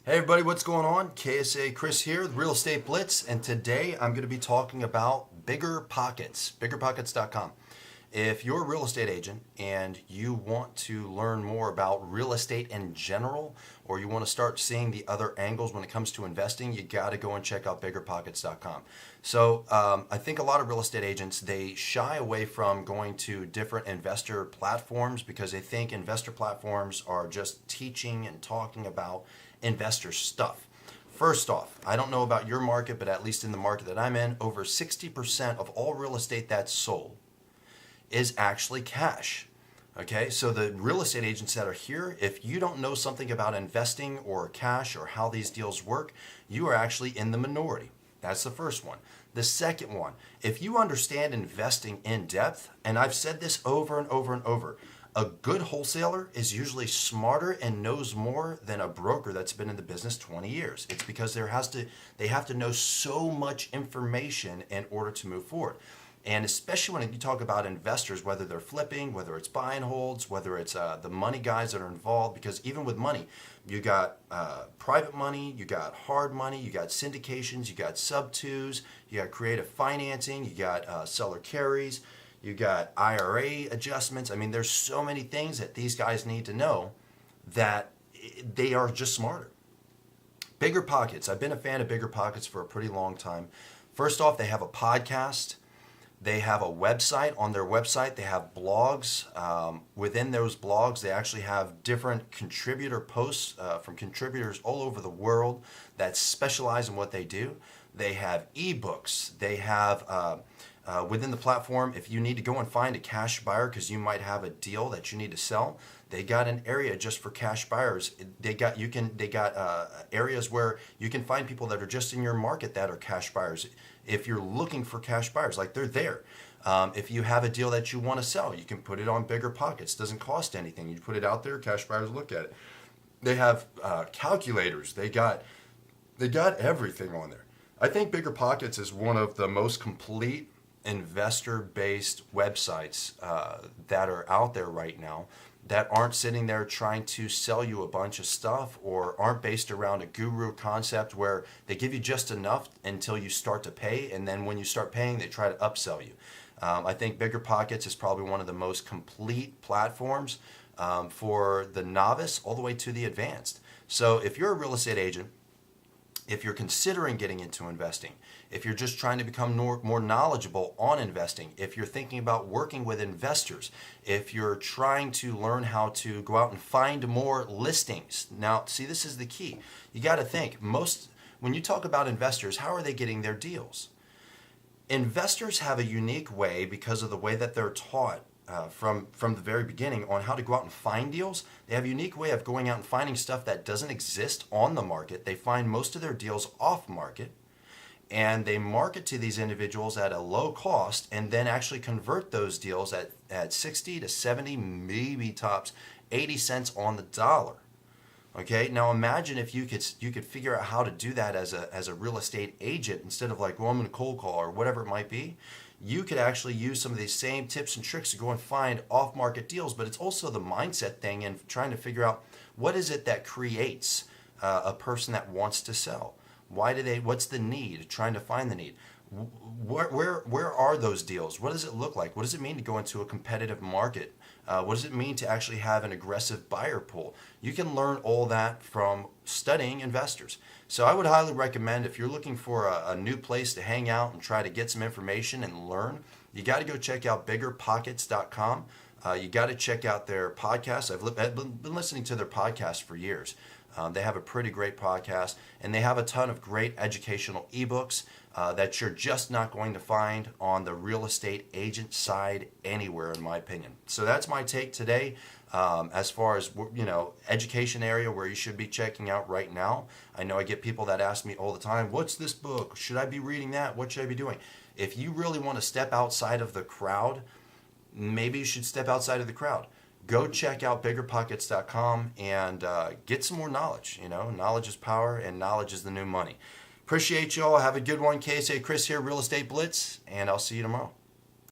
Hey everybody, what's going on? KSA Kris here, Real Estate Blitz, and today I'm going to be talking about BiggerPockets, BiggerPockets.com. If you're a real estate agent and you want to learn more about real estate in general, or you want to start seeing the other angles when it comes to investing, you got to go and check out BiggerPockets.com. So I think a lot of real estate agents, they shy away from going to different investor platforms because they think investor platforms are just teaching and talking about investor stuff. First off, I don't know about your market, but at least in the market that I'm in, over 60% of all real estate that's sold is actually cash. Okay, so the real estate agents that are here, if you don't know something about investing or cash or how these deals work, you are actually in the minority. That's the first one. The second one, if you understand investing in depth, and I've said this over and over and over, a good wholesaler is usually smarter and knows more than a broker that's been in the business 20 years. It's because they have to know so much information in order to move forward. And especially when you talk about investors, whether they're flipping, whether it's buy and holds, whether it's the money guys that are involved, because even with money, you got private money, you got hard money, you got syndications, you got sub-twos, you got creative financing, you got seller carries, you got IRA adjustments. I mean, there's so many things that these guys need to know that they are just smarter. BiggerPockets. I've been a fan of BiggerPockets for a pretty long time. First off, they have a podcast. They have a website. On their website, they have blogs. Within those blogs, they actually have different contributor posts from contributors all over the world that specialize in what they do. They have ebooks. They have within the platform, if you need to go and find a cash buyer because you might have a deal that you need to sell, they got an area just for cash buyers. They got areas where you can find people that are just in your market that are cash buyers. If you're looking for cash buyers, like they're there. If you have a deal that you want to sell, you can put it on BiggerPockets. Doesn't cost anything. You put it out there, cash buyers look at it. They have calculators. They got everything on there. I think BiggerPockets is one of the most complete investor-based websites that are out there right now that aren't sitting there trying to sell you a bunch of stuff or aren't based around a guru concept where they give you just enough until you start to pay, and then when you start paying, they try to upsell you. I think BiggerPockets is probably one of the most complete platforms for the novice all the way to the advanced. So if you're a real estate agent, if you're considering getting into investing, if you're just trying to become more knowledgeable on investing, if you're thinking about working with investors, if you're trying to learn how to go out and find more listings. Now, see, this is the key. You got to think, when you talk about investors, how are they getting their deals? Investors have a unique way because of the way that they're taught from the very beginning on how to go out and find deals. They have a unique way of going out and finding stuff that doesn't exist on the market. They find most of their deals off market, and they market to these individuals at a low cost and then actually convert those deals at 60 to 70, maybe tops 80 cents on the dollar. Okay, now imagine if you could figure out how to do that as a real estate agent instead of like, well, I'm going to cold call or whatever it might be. You could actually use some of these same tips and tricks to go and find off-market deals, but it's also the mindset thing and trying to figure out what is it that creates a person that wants to sell. What's the need? Trying to find the need. Where are those deals? What does it look like? What does it mean to go into a competitive market? What does it mean to actually have an aggressive buyer pool? You can learn all that from studying investors. So I would highly recommend, if you're looking for a new place to hang out and try to get some information and learn, you got to go check out BiggerPockets.com. You got to check out their podcast. I've been listening to their podcast for years. They have a pretty great podcast, and they have a ton of great educational ebooks that you're just not going to find on the real estate agent side anywhere, in my opinion. So that's my take today. As far as, education area where you should be checking out right now. I know I get people that ask me all the time, what's this book? Should I be reading that? What should I be doing? If you really want to step outside of the crowd, maybe you should step outside of the crowd. Go check out BiggerPockets.com and get some more knowledge. Knowledge is power, and knowledge is the new money. Appreciate y'all. Have a good one. KSA Kris here, Real Estate Blitz, and I'll see you tomorrow.